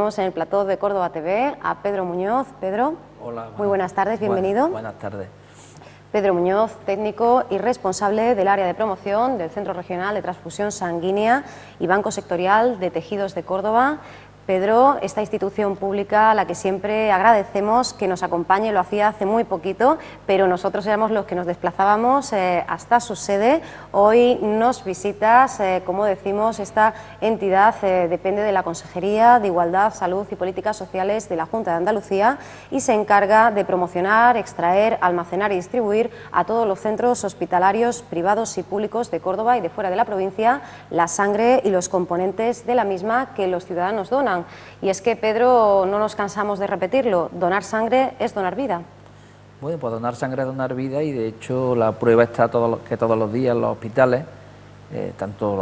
tenemos en el plató de Córdoba TV a Pedro Muñoz. Pedro, hola, muy buenas tardes, bienvenido. Buenas tardes. Pedro Muñoz, técnico y responsable del área de promoción del Centro Regional de Transfusión Sanguínea y Banco Sectorial de Tejidos de Córdoba. Pedro, esta institución pública a la que siempre agradecemos que nos acompañe, lo hacía hace muy poquito, pero nosotros éramos los que nos desplazábamos hasta su sede. Hoy nos visitas, como decimos, esta entidad depende de la Consejería de Igualdad, Salud y Políticas Sociales de la Junta de Andalucía y se encarga de promocionar, extraer, almacenar y distribuir a todos los centros hospitalarios privados y públicos de Córdoba y de fuera de la provincia la sangre y los componentes de la misma que los ciudadanos donan. Y es que, Pedro, no nos cansamos de repetirlo, donar sangre es donar vida. Bueno, pues donar sangre es donar vida y de hecho la prueba está que todos los días en los hospitales, tanto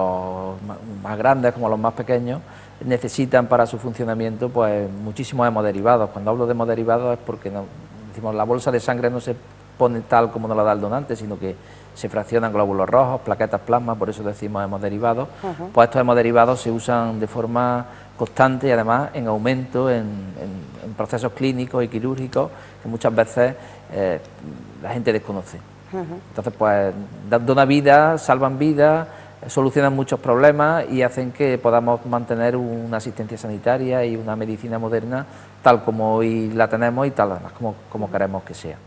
los más grandes como los más pequeños, necesitan para su funcionamiento pues muchísimos hemoderivados. Cuando hablo de hemoderivados es porque decimos, la bolsa de sangre no se pone tal como nos la da el donante, sino que se fraccionan glóbulos rojos, plaquetas, plasma, por eso decimos hemoderivados. Pues estos hemoderivados se usan de forma constante y además en aumento en procesos clínicos y quirúrgicos que muchas veces la gente desconoce. Entonces, pues donan vida, salvan vidas, solucionan muchos problemas y hacen que podamos mantener una asistencia sanitaria y una medicina moderna tal como hoy la tenemos y tal como queremos que sea.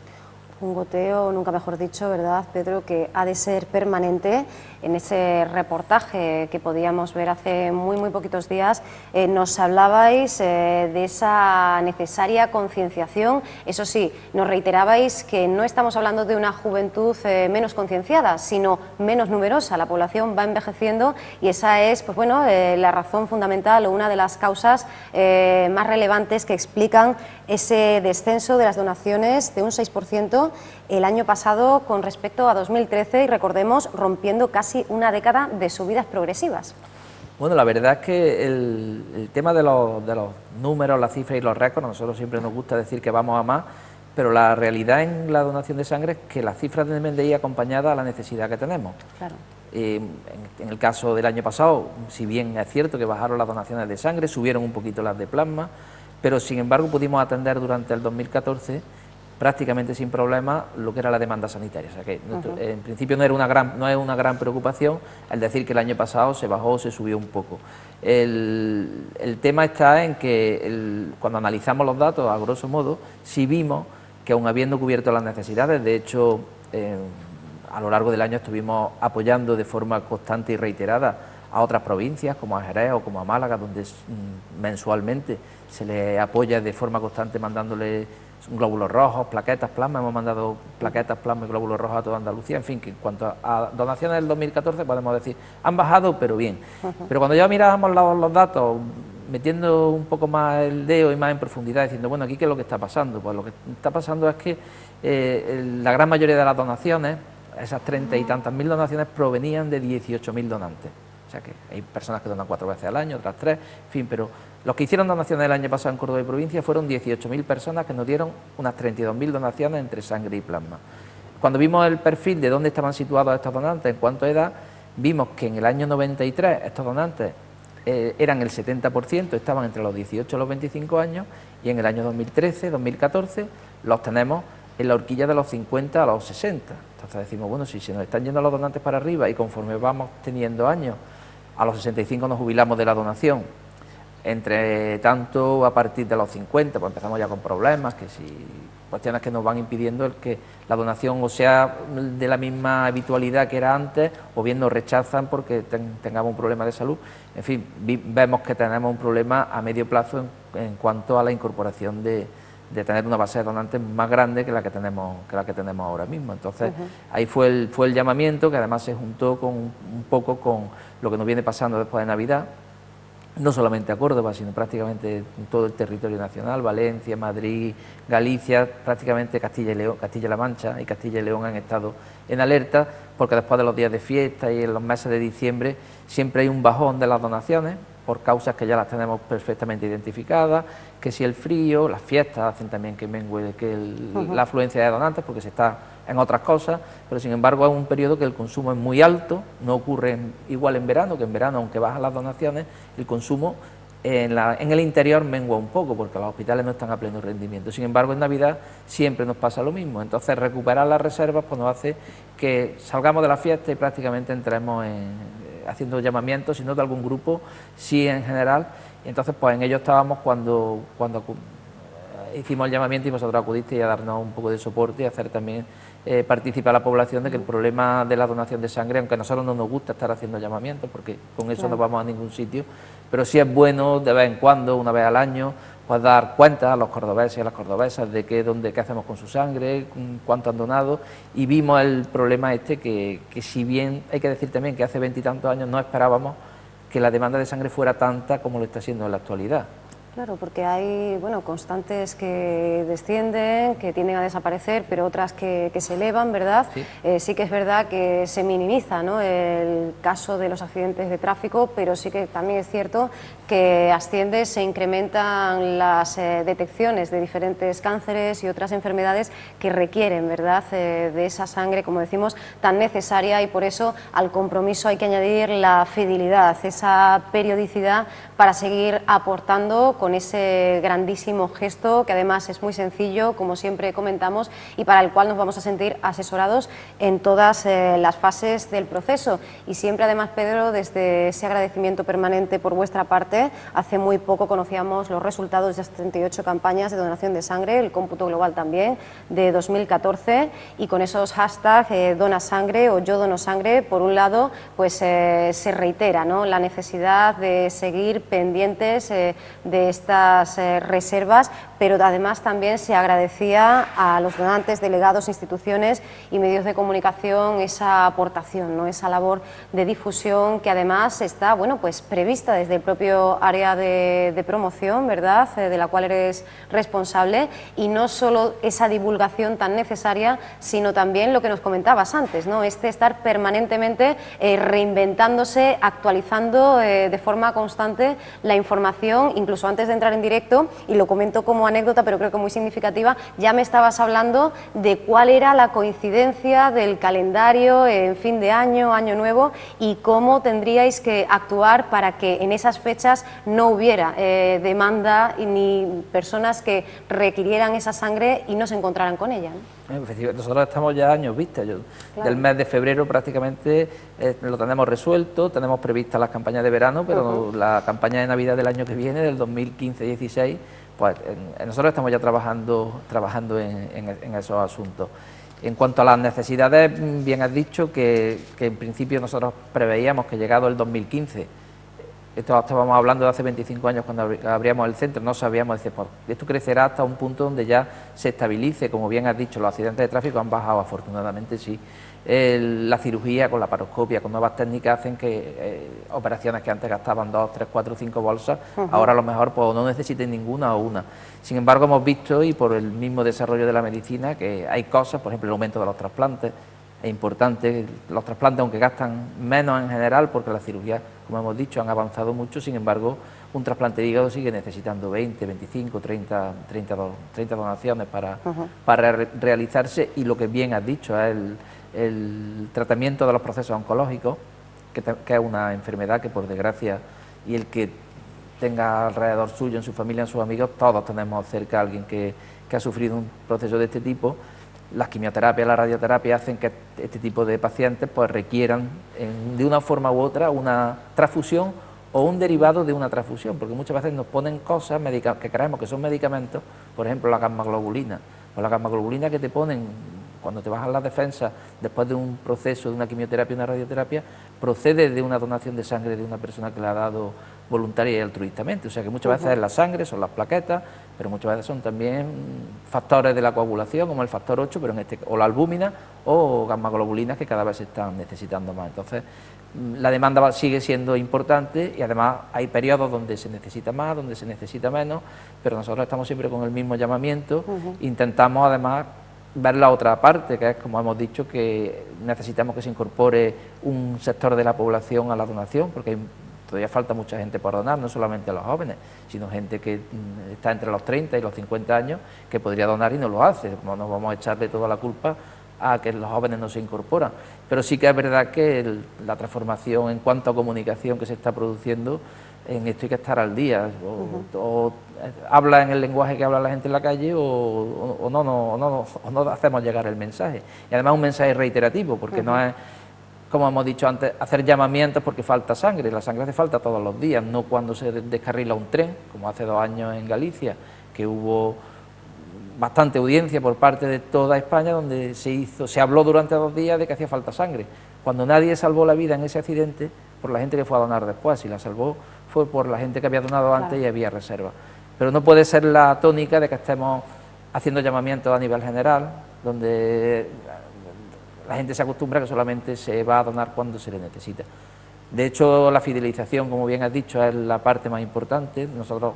Un goteo, nunca mejor dicho, ¿verdad, Pedro?, que ha de ser permanente. En ese reportaje que podíamos ver hace muy poquitos días, nos hablabais de esa necesaria concienciación. Eso sí, nos reiterabais que no estamos hablando de una juventud menos concienciada, sino menos numerosa. La población va envejeciendo y esa es, pues bueno, la razón fundamental o una de las causas más relevantes que explican ese descenso de las donaciones de un 6% el año pasado con respecto a 2013 y recordemos rompiendo casi una década de subidas progresivas. Bueno, la verdad es que el tema de los números, las cifras y los récords, a nosotros siempre nos gusta decir que vamos a más, pero la realidad en la donación de sangre es que las cifras deben de ir acompañadas a la necesidad que tenemos. Claro. En el caso del año pasado, si bien es cierto que bajaron las donaciones de sangre, subieron un poquito las de plasma, pero sin embargo pudimos atender durante el 2014 prácticamente sin problema lo que era la demanda sanitaria. O sea que en principio no es una gran preocupación el decir que el año pasado se bajó o se subió un poco. El tema está en que cuando analizamos los datos, a grosso modo, sí vimos que aun habiendo cubierto las necesidades, de hecho a lo largo del año estuvimos apoyando de forma constante y reiterada a otras provincias como a Jerez o como a Málaga, donde mensualmente se les apoya de forma constante mandándole glóbulos rojos, plaquetas, plasma. Hemos mandado plaquetas, plasma y glóbulos rojos a toda Andalucía. En fin, que en cuanto a donaciones del 2014 podemos decir, han bajado, pero bien. Pero cuando ya mirábamos los datos, metiendo un poco más el dedo y más en profundidad, diciendo, bueno, aquí qué es lo que está pasando. Pues lo que está pasando es que la gran mayoría de las donaciones, esas 30 y tantas mil donaciones, provenían de 18.000 donantes. O sea que hay personas que donan 4 veces al año, otras 3, en fin, pero los que hicieron donaciones el año pasado en Córdoba y provincia fueron 18.000 personas que nos dieron unas 32.000 donaciones entre sangre y plasma. Cuando vimos el perfil de dónde estaban situados estos donantes, en cuanto a edad, vimos que en el año 93 estos donantes eran el 70%, estaban entre los 18 y los 25 años, y en el año 2013, 2014, los tenemos en la horquilla de los 50 a los 60. Entonces decimos, bueno, si se nos están yendo los donantes para arriba y conforme vamos teniendo años, a los 65 nos jubilamos de la donación, entre tanto a partir de los 50 pues empezamos ya con problemas, que si cuestiones que nos van impidiendo el que la donación o sea de la misma habitualidad que era antes, o bien nos rechazan porque tengamos un problema de salud. En fin, vemos que tenemos un problema a medio plazo en cuanto a la incorporación de tener una base de donantes más grande que la que tenemos ahora mismo. Entonces ahí fue el llamamiento, que además se juntó un poco con lo que nos viene pasando después de Navidad, no solamente a Córdoba, sino prácticamente en todo el territorio nacional, Valencia, Madrid, Galicia, prácticamente Castilla y León, Castilla-La Mancha y Castilla y León han estado en alerta, porque después de los días de fiesta y en los meses de diciembre siempre hay un bajón de las donaciones, por causas que ya las tenemos perfectamente identificadas, que si el frío, las fiestas hacen también que mengue la afluencia de donantes, porque se está en otras cosas, pero sin embargo es un periodo que el consumo es muy alto, no ocurre igual en verano, que en verano, aunque bajan las donaciones, el consumo en el interior mengua un poco, porque los hospitales no están a pleno rendimiento. Sin embargo, en Navidad siempre nos pasa lo mismo. Entonces, recuperar las reservas pues nos hace que salgamos de la fiesta y prácticamente entremos haciendo llamamientos, si no de algún grupo, sí en general. Y entonces, pues en ello estábamos cuando hicimos el llamamiento y vosotros acudisteis a darnos un poco de soporte y hacer también participar a la población de que el problema de la donación de sangre, aunque a nosotros no nos gusta estar haciendo llamamientos, porque con eso no vamos a ningún sitio, pero sí es bueno de vez en cuando, una vez al año, pues dar cuenta a los cordobeses y a las cordobesas de qué hacemos con su sangre, cuánto han donado, y vimos el problema que si bien hay que decir también que hace 20 y tantos años no esperábamos que la demanda de sangre fuera tanta como lo está siendo en la actualidad. Claro, porque hay constantes que descienden, que tienden a desaparecer, pero otras que se elevan, ¿verdad? Sí. Sí que es verdad que se minimiza, ¿no?, el caso de los accidentes de tráfico, pero sí que también es cierto que asciende, se incrementan las detecciones de diferentes cánceres y otras enfermedades que requieren, ¿verdad?, de esa sangre, como decimos, tan necesaria, y por eso al compromiso hay que añadir la fidelidad, esa periodicidad para seguir aportando con ese grandísimo gesto, que además es muy sencillo, como siempre comentamos, y para el cual nos vamos a sentir asesorados en todas las fases del proceso. Y siempre, además, Pedro, desde ese agradecimiento permanente por vuestra parte, hace muy poco conocíamos los resultados de las 38 campañas de donación de sangre, el cómputo global también, de 2014, y con esos hashtags dona sangre o yo dono sangre, por un lado, pues se reitera, ¿no?, la necesidad de seguir pendientes de estas reservas, pero además también se agradecía a los donantes, delegados, instituciones y medios de comunicación esa aportación, ¿no?, esa labor de difusión que además está pues prevista desde el propio área de promoción, ¿verdad?, de la cual eres responsable, y no solo esa divulgación tan necesaria, sino también lo que nos comentabas antes, ¿no?, estar permanentemente reinventándose, actualizando de forma constante la información. Incluso antes de entrar en directo, y lo comento como anécdota, pero creo que muy significativa, ya me estabas hablando de cuál era la coincidencia del calendario en fin de año, año nuevo, y cómo tendríais que actuar para que en esas fechas no hubiera demanda ni personas que requirieran esa sangre y no se encontraran con ella, ¿no? Nosotros estamos ya años vista, claro. Del mes de febrero prácticamente lo tenemos resuelto, tenemos previstas las campañas de verano, pero la campaña de Navidad del año que viene, del 2015-16, pues nosotros estamos ya trabajando en esos asuntos. En cuanto a las necesidades, bien has dicho que en principio nosotros preveíamos que llegado el 2015, esto estábamos hablando de hace 25 años cuando abríamos el centro, no sabíamos, pues esto crecerá hasta un punto donde ya se estabilice. Como bien has dicho, los accidentes de tráfico han bajado, afortunadamente sí. La cirugía con la paroscopia, con nuevas técnicas, hacen que operaciones que antes gastaban 2, 3, 4, 5 bolsas, ahora a lo mejor pues no necesiten ninguna o una. Sin embargo, hemos visto, y por el mismo desarrollo de la medicina, que hay cosas, por ejemplo el aumento de los trasplantes. Es importante, los trasplantes, aunque gastan menos en general, porque las cirugías, como hemos dicho, han avanzado mucho. Sin embargo, un trasplante de hígado sigue necesitando 20, 25, 30 donaciones para realizarse, y lo que bien has dicho es el tratamiento de los procesos oncológicos, que es una enfermedad que, por desgracia, y el que tenga alrededor suyo, en su familia, en sus amigos, todos tenemos cerca a alguien que ha sufrido un proceso de este tipo. Las quimioterapias, la radioterapia hacen que este tipo de pacientes pues requieran de una forma u otra una transfusión o un derivado de una transfusión, porque muchas veces nos ponen cosas que creemos que son medicamentos, por ejemplo la gamma-globulina, o la gamma-globulina que te ponen cuando te bajan las defensas después de un proceso de una quimioterapia o una radioterapia, procede de una donación de sangre de una persona que le ha dado voluntaria y altruistamente. O sea que muchas veces es la sangre, son las plaquetas, pero muchas veces son también factores de la coagulación, como el factor 8, pero o la albúmina o gamma-globulinas, que cada vez se están necesitando más. Entonces, la demanda sigue siendo importante, y además hay periodos donde se necesita más, donde se necesita menos, pero nosotros estamos siempre con el mismo llamamiento. Intentamos además ver la otra parte, que es, como hemos dicho, que necesitamos que se incorpore un sector de la población a la donación, porque todavía falta mucha gente por donar, no solamente a los jóvenes, sino gente que está entre los 30 y los 50 años, que podría donar y no lo hace. No nos vamos a echarle toda la culpa a que los jóvenes no se incorporan, pero sí que es verdad que la transformación en cuanto a comunicación que se está produciendo en esto hay que estar al día, o habla en el lenguaje que habla la gente en la calle o no hacemos llegar el mensaje. Y además un mensaje reiterativo, porque no es, como hemos dicho antes, hacer llamamientos porque falta sangre. La sangre hace falta todos los días, no cuando se descarrila un tren, como hace 2 años en Galicia, que hubo bastante audiencia por parte de toda España, donde se habló durante 2 días de que hacía falta sangre, cuando nadie salvó la vida en ese accidente por la gente que fue a donar después. Si la salvó fue por la gente que había donado antes y había reserva. Pero no puede ser la tónica de que estemos haciendo llamamientos a nivel general, donde la gente se acostumbra que solamente se va a donar cuando se le necesita. De hecho, la fidelización, como bien has dicho, es la parte más importante. Nosotros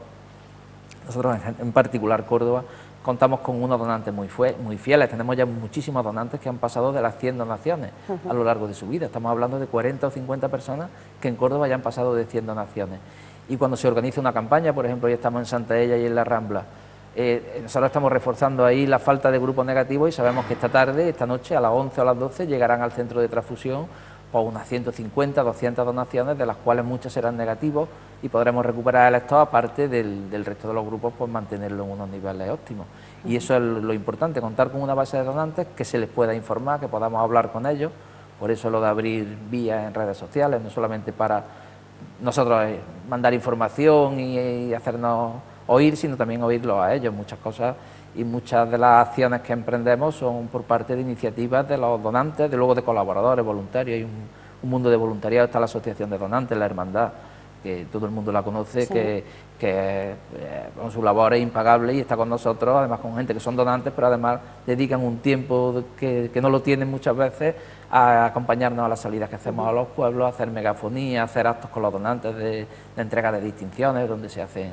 en particular Córdoba, contamos con unos donantes muy fieles. Tenemos ya muchísimos donantes que han pasado de las 100 donaciones a lo largo de su vida. Estamos hablando de 40 o 50 personas que en Córdoba ya han pasado de 100 donaciones. Y cuando se organiza una campaña, por ejemplo, hoy estamos en Santaella y en La Rambla, nosotros estamos reforzando ahí la falta de grupos negativos y sabemos que esta noche, a las 11 o a las 12, llegarán al centro de transfusión pues unas 150, 200 donaciones, de las cuales muchas serán negativos y podremos recuperar el estado, aparte del resto de los grupos, pues mantenerlo en unos niveles óptimos. Y eso es lo importante, contar con una base de donantes que se les pueda informar, que podamos hablar con ellos. Por eso lo de abrir vías en redes sociales, no solamente para nosotros mandar información y hacernos oír, sino también oírlos a ellos. Muchas cosas y muchas de las acciones que emprendemos son por parte de iniciativas de los donantes, luego de colaboradores, voluntarios. Hay un mundo de voluntariado, está la Asociación de Donantes, la Hermandad, que todo el mundo la conoce, sí, que con su labor es impagable y está con nosotros, además con gente que son donantes, pero además dedican un tiempo que no lo tienen muchas veces a acompañarnos a las salidas que hacemos a los pueblos, a hacer megafonía, a hacer actos con los donantes de entrega de distinciones, donde se hacen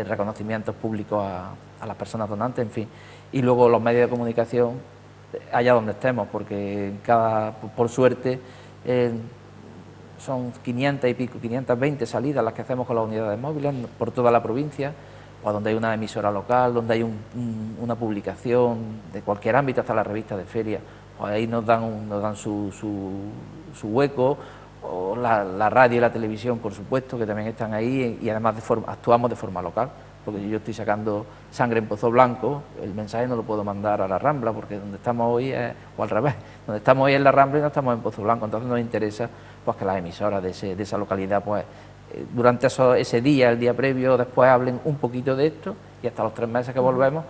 reconocimientos públicos a las personas donantes, en fin. Y luego los medios de comunicación, allá donde estemos, porque por suerte, son 500 y pico, 520 salidas las que hacemos con las unidades móviles por toda la provincia, pues donde hay una emisora local, donde hay una publicación de cualquier ámbito, hasta la revista de feria, pues ahí nos dan su hueco, o la radio y la televisión, por supuesto, que también están ahí, y además actuamos de forma local, porque yo estoy sacando sangre en Pozo Blanco, el mensaje no lo puedo mandar a La Rambla, porque donde estamos hoy o al revés, donde estamos hoy es La Rambla y no estamos en Pozo Blanco, entonces nos interesa pues que las emisoras de esa localidad pues durante ese día, el día previo, después hablen un poquito de esto, y hasta los 3 meses que volvemos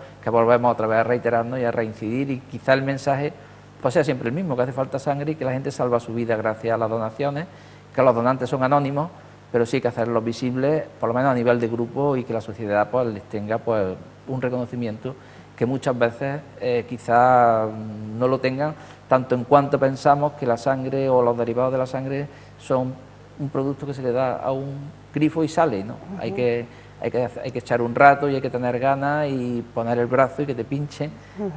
otra vez a reiterarnos y a reincidir, y quizá el mensaje pues sea siempre el mismo, que hace falta sangre y que la gente salva su vida gracias a las donaciones, que los donantes son anónimos, pero sí hay que hacerlos visibles, por lo menos a nivel de grupo, y que la sociedad pues les tenga pues un reconocimiento que muchas veces quizás no lo tengan, tanto en cuanto pensamos que la sangre o los derivados de la sangre son un producto que se le da a un grifo y sale, ¿no? Hay que echar un rato y hay que tener ganas y poner el brazo y que te pinchen,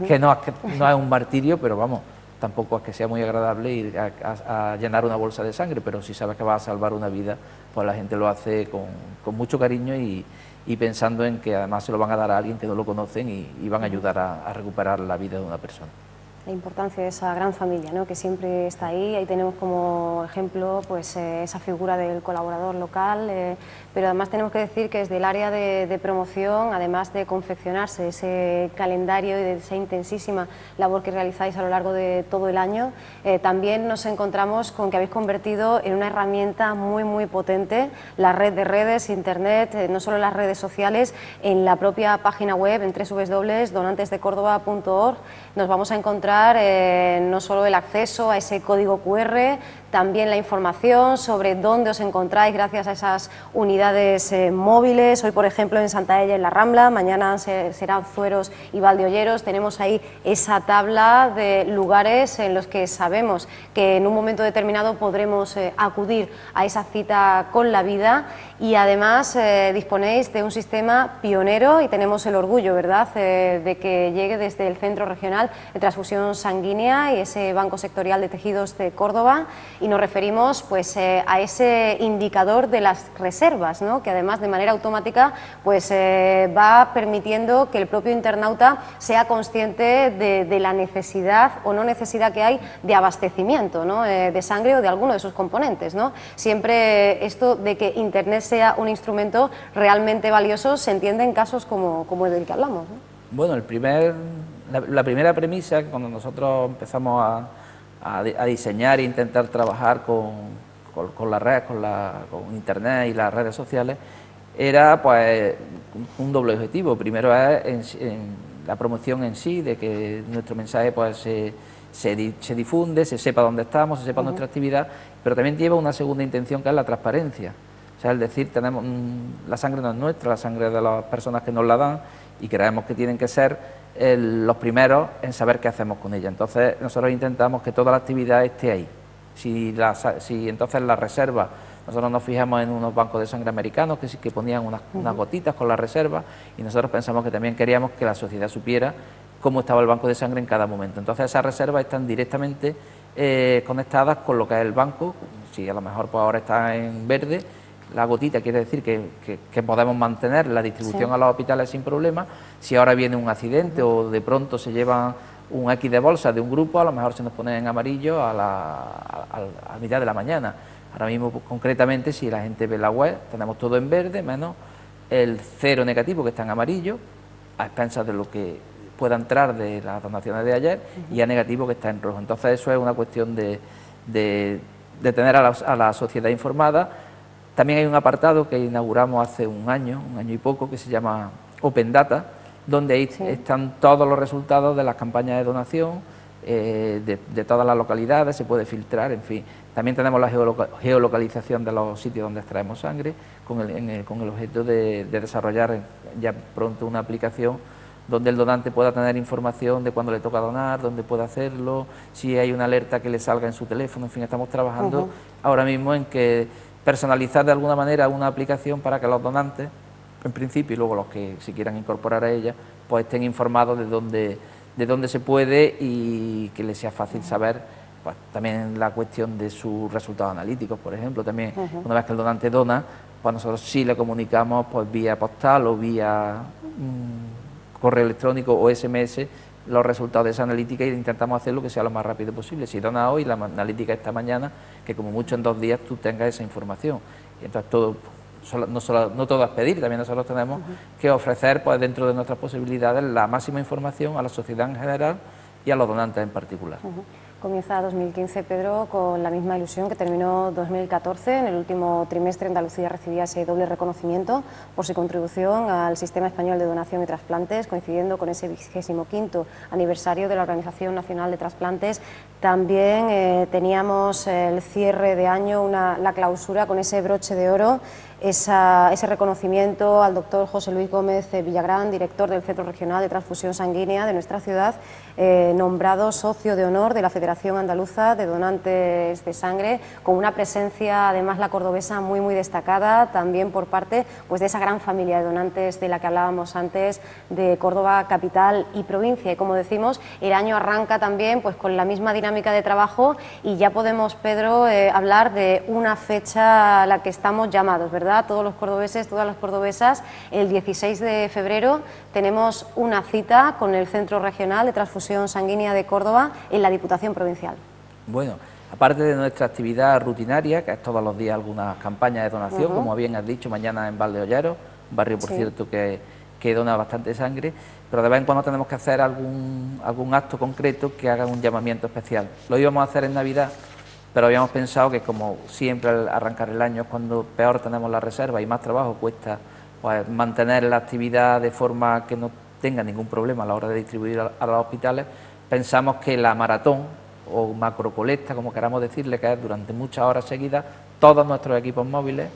que no es un martirio, pero vamos, tampoco es que sea muy agradable ir a llenar una bolsa de sangre, pero si sabes que vas a salvar una vida, pues la gente lo hace con mucho cariño y pensando en que además se lo van a dar a alguien que no lo conocen y van a ayudar a recuperar la vida de una persona. La importancia de esa gran familia, ¿no?, que siempre está ahí. Ahí tenemos como ejemplo pues esa figura del colaborador local, pero además tenemos que decir que desde el área de promoción, además de confeccionarse ese calendario y de esa intensísima labor que realizáis a lo largo de todo el año, también nos encontramos con que habéis convertido en una herramienta muy potente la red de redes, internet, no solo las redes sociales, en la propia página web, en www.donantesdecórdoba.org, nos vamos a encontrar no solo el acceso a ese código QR, también la información sobre dónde os encontráis gracias a esas unidades móviles. Hoy, por ejemplo, en Santaella, en La Rambla, mañana serán Zueros y Valdeolleros. Tenemos ahí esa tabla de lugares en los que sabemos que en un momento determinado podremos acudir a esa cita con la vida, y además disponéis de un sistema pionero y tenemos el orgullo, ¿verdad?, de que llegue desde el Centro Regional de Transfusión Sanguínea y ese Banco Sectorial de Tejidos de Córdoba. Y nos referimos pues a ese indicador de las reservas, ¿no?, que además de manera automática pues va permitiendo que el propio internauta sea consciente de la necesidad o no necesidad que hay de abastecimiento, ¿no?, de sangre o de alguno de sus componentes, ¿no? Siempre esto de que Internet sea un instrumento realmente valioso, se entiende en casos como el del que hablamos, ¿no? Bueno, la primera premisa, cuando nosotros empezamos a diseñar e intentar trabajar con la red, con Internet y las redes sociales, era pues un doble objetivo. Primero es en la promoción en sí, de que nuestro mensaje pues se difunde, se sepa dónde estamos, se sepa nuestra actividad, pero también lleva una segunda intención, que es la transparencia. O sea, es decir, tenemos la sangre no es nuestra, la sangre de las personas que nos la dan, y creemos que tienen que ser los primeros en saber qué hacemos con ella. Entonces nosotros intentamos que toda la actividad esté ahí. Si entonces la reserva, nosotros nos fijamos en unos bancos de sangre americanos que ponían unas gotitas con la reserva, y nosotros pensamos que también queríamos que la sociedad supiera cómo estaba el banco de sangre en cada momento. Entonces esas reservas están directamente conectadas con lo que es el banco. Si a lo mejor pues ahora está en verde, la gotita quiere decir que podemos mantener la distribución a los hospitales sin problema. Si ahora viene un accidente o de pronto se llevan un X de bolsas de un grupo, a lo mejor se nos pone en amarillo a mitad de la mañana. Ahora mismo, pues, concretamente, si la gente ve la web, tenemos todo en verde, menos el 0 negativo, que está en amarillo, a expensas de lo que pueda entrar de las donaciones de ayer, y a negativo, que está en rojo. Entonces eso es una cuestión de tener a la sociedad informada. También hay un apartado que inauguramos hace un año y poco, que se llama Open Data, donde ahí están todos los resultados de las campañas de donación, de todas las localidades, se puede filtrar, en fin. También tenemos la geolocalización de los sitios donde extraemos sangre, con el objeto de desarrollar ya pronto una aplicación donde el donante pueda tener información de cuándo le toca donar, dónde puede hacerlo, si hay una alerta que le salga en su teléfono. En fin, estamos trabajando ahora mismo en que personalizar de alguna manera una aplicación para que los donantes, en principio, y luego los que se quieran incorporar a ella, pues estén informados de dónde se puede, y que les sea fácil saber, pues también la cuestión de sus resultados analíticos, por ejemplo. También una vez que el donante dona, pues nosotros sí le comunicamos pues vía postal o vía correo electrónico o SMS los resultados de esa analítica, y intentamos hacerlo que sea lo más rápido posible. Si dona hoy, la analítica esta mañana, que como mucho en 2 días tú tengas esa información. Y entonces todo, no todo es pedir, también nosotros tenemos que ofrecer, pues dentro de nuestras posibilidades, la máxima información a la sociedad en general y a los donantes en particular. Comienza 2015, Pedro, con la misma ilusión que terminó 2014. En el último trimestre, Andalucía recibía ese doble reconocimiento por su contribución al Sistema Español de Donación y Trasplantes, coincidiendo con ese 25º aniversario de la Organización Nacional de Trasplantes. También teníamos el cierre de año, la clausura con ese broche de oro, ese reconocimiento al doctor José Luis Gómez Villagrán, director del Centro Regional de Transfusión Sanguínea de nuestra ciudad, nombrado socio de honor de la Federación Andaluza de Donantes de Sangre, con una presencia, además la cordobesa, muy destacada, también por parte pues de esa gran familia de donantes de la que hablábamos antes, de Córdoba, capital y provincia. Y como decimos, el año arranca también pues con la misma dinámica de trabajo, y ya podemos, Pedro, hablar de una fecha a la que estamos llamados, ¿verdad? Todos los cordobeses, todas las cordobesas. El 16 de febrero tenemos una cita con el Centro Regional de Transfusión Sanguínea de Córdoba en la Diputación Provincial. Bueno, aparte de nuestra actividad rutinaria, que es todos los días algunas campañas de donación, como bien has dicho, mañana en Valdeollero, un barrio, por cierto, que dona bastante sangre, pero de vez en cuando tenemos que hacer algún acto concreto que haga un llamamiento especial. Lo íbamos a hacer en Navidad, pero habíamos pensado que, como siempre al arrancar el año es cuando peor tenemos la reserva y más trabajo cuesta, pues mantener la actividad de forma que no tenga ningún problema a la hora de distribuir a los hospitales, pensamos que la maratón o macrocolecta, como queramos decirle, que es durante muchas horas seguidas, todos nuestros equipos móviles,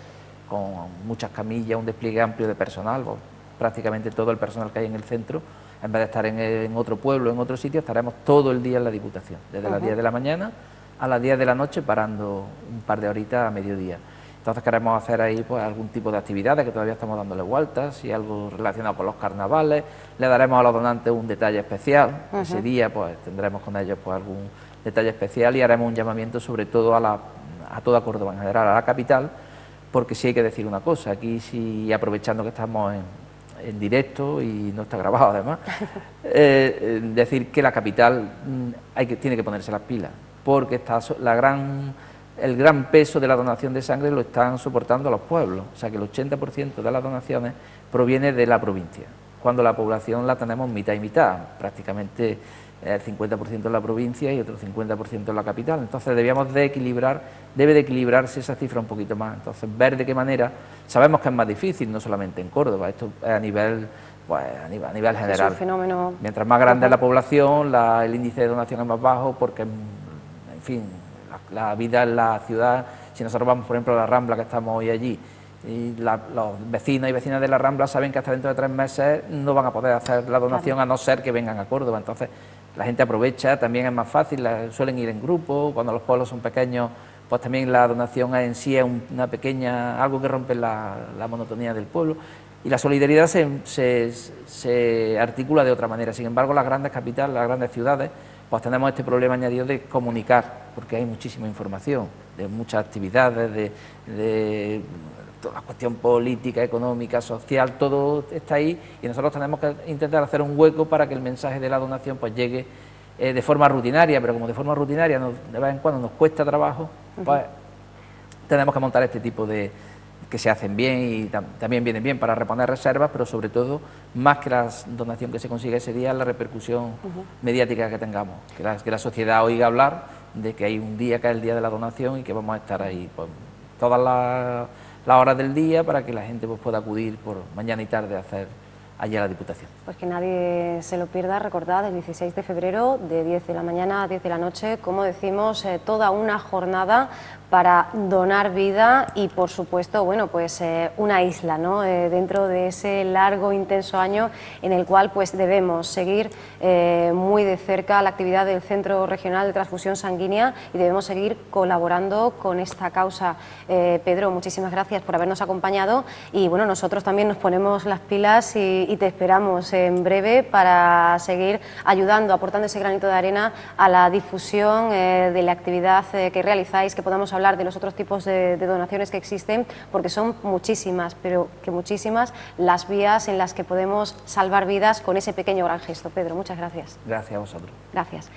con muchas camillas, un despliegue amplio de personal, pues, prácticamente todo el personal que hay en el centro, en vez de estar en otro pueblo, en otro sitio, estaremos todo el día en la Diputación, desde las 10 de la mañana a las 10 de la noche, parando un par de horitas a mediodía. Entonces queremos hacer ahí pues algún tipo de actividades, que todavía estamos dándole vueltas, y algo relacionado con los carnavales. Le daremos a los donantes un detalle especial. Ese día pues tendremos con ellos pues algún detalle especial, y haremos un llamamiento sobre todo a toda Córdoba en general, a la capital, porque sí hay que decir una cosa, aquí sí, aprovechando que estamos en directo y no está grabado además, decir que la capital tiene que ponerse las pilas, porque está la gran el gran peso de la donación de sangre lo están soportando los pueblos, o sea que el 80% de las donaciones proviene de la provincia, cuando la población la tenemos mitad y mitad, prácticamente el 50% en la provincia y otro 50% en la capital. Entonces debíamos de equilibrar, debe de equilibrarse esa cifra un poquito más. Entonces ver de qué manera, sabemos que es más difícil, no solamente en Córdoba, esto es a nivel, pues, a nivel general. Es un fenómeno. Mientras más grande es la población, el índice de donación es más bajo, porque, en fin, la vida en la ciudad, si nosotros vamos, por ejemplo, a la Rambla, que estamos hoy allí, y los vecinos y vecinas de la Rambla saben que hasta dentro de 3 meses no van a poder hacer la donación, a no ser que vengan a Córdoba. Entonces la gente aprovecha, también es más fácil, suelen ir en grupo, cuando los pueblos son pequeños, pues también la donación en sí es una pequeña, algo que rompe la monotonía del pueblo, y la solidaridad se articula de otra manera. Sin embargo, las grandes capitales, las grandes ciudades, pues tenemos este problema añadido de comunicar, porque hay muchísima información, de muchas actividades, de toda la cuestión política, económica, social, todo está ahí, y nosotros tenemos que intentar hacer un hueco para que el mensaje de la donación pues llegue de forma rutinaria, pero como de forma rutinaria de vez en cuando nos cuesta trabajo, pues tenemos que montar este tipo de que se hacen bien y también vienen bien para reponer reservas, pero sobre todo, más que la donación que se consigue ese día, la repercusión mediática que tengamos, que la sociedad oiga hablar de que hay un día que es el día de la donación y que vamos a estar ahí pues, todas las horas del día para que la gente pues, pueda acudir por mañana y tarde a hacer allí a la Diputación. Pues que nadie se lo pierda, recordad, el 16 de febrero de 10 de la mañana a 10 de la noche, como decimos, toda una jornada para donar vida y, por supuesto, bueno, pues una isla, ¿no? Dentro de ese largo, intenso año en el cual pues debemos seguir muy de cerca la actividad del Centro Regional de Transfusión Sanguínea y debemos seguir colaborando con esta causa. Pedro, muchísimas gracias por habernos acompañado y, bueno, nosotros también nos ponemos las pilas y te esperamos en breve para seguir ayudando, aportando ese granito de arena a la difusión de la actividad que realizáis, que podamos hablar de los otros tipos de donaciones que existen, porque son muchísimas, pero que muchísimas las vías en las que podemos salvar vidas con ese pequeño gran gesto. Pedro, muchas gracias. Gracias a vosotros. Gracias.